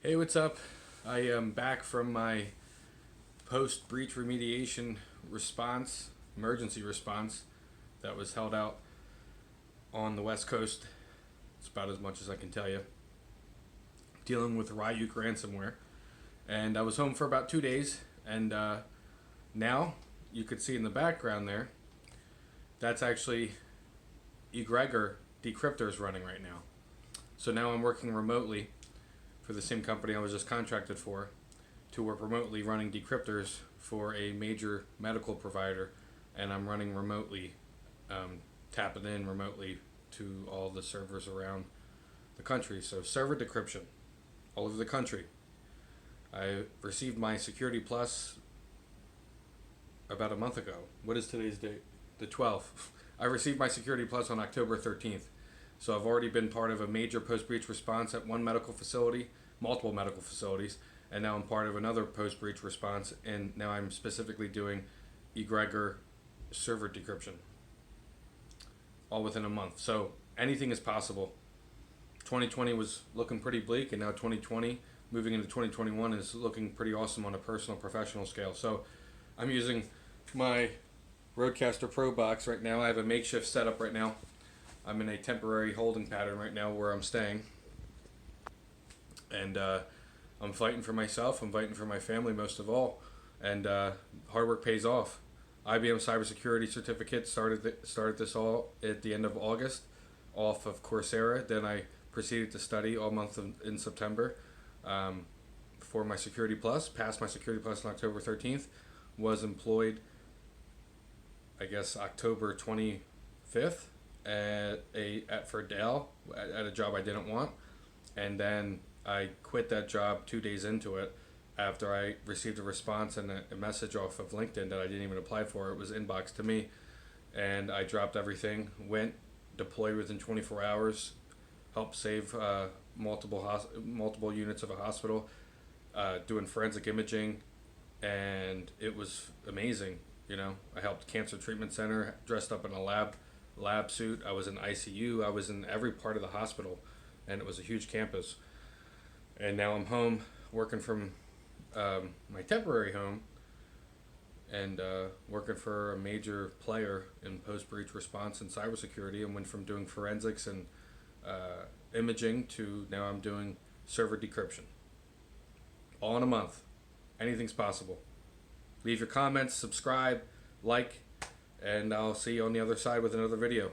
Hey, what's up? I am back from my post-breach remediation response, emergency response that was held out on the West Coast. It's about as much as I can tell you. Dealing with Ryuk ransomware. And I was home for about 2 days, and now you could see in the background there, that's actually Egregor Decryptors running right now. So now I'm working remotely for the same company I was just contracted for to work remotely running decryptors for a major medical provider, and I'm running remotely, tapping in remotely to all the servers around the country. So server decryption all over the country. I received my Security Plus about a month ago. What is today's date? The 12th. I received my Security Plus on October 13th. So I've already been part of a major post-breach response at one medical facility, multiple medical facilities, and now I'm part of another post-breach response, and now I'm specifically doing Egregor server decryption, all within a month. So anything is possible. 2020 was looking pretty bleak, and now 2020, moving into 2021, is looking pretty awesome on a personal, professional scale. So I'm using my Rodecaster Pro box right now. I have a makeshift setup right now. I'm in a temporary holding pattern right now where I'm staying. And I'm fighting for myself. I'm fighting for my family most of all. And hard work pays off. IBM Cybersecurity Certificate started this all at the end of August off of Coursera. Then I proceeded to study all month in September for my Security Plus. Passed my Security Plus on October 13th. Was employed, I guess, October 25th. For Dell at a job I didn't want, and then I quit that job 2 days into it after I received a response and a message off of LinkedIn that I didn't even apply for. It was inboxed to me, and I dropped everything, went, deployed within 24 hours, helped save multiple units of a hospital, doing forensic imaging, and it was amazing. You know, I helped Cancer Treatment Center, dressed up in a lab suit. I was in ICU. I was in every part of the hospital, and it was a huge campus. And now I'm home working from my temporary home and working for a major player in post-breach response and cybersecurity, and went from doing forensics and imaging to now I'm doing server decryption. All in a month. Anything's possible. Leave your comments, subscribe, like, and I'll see you on the other side with another video.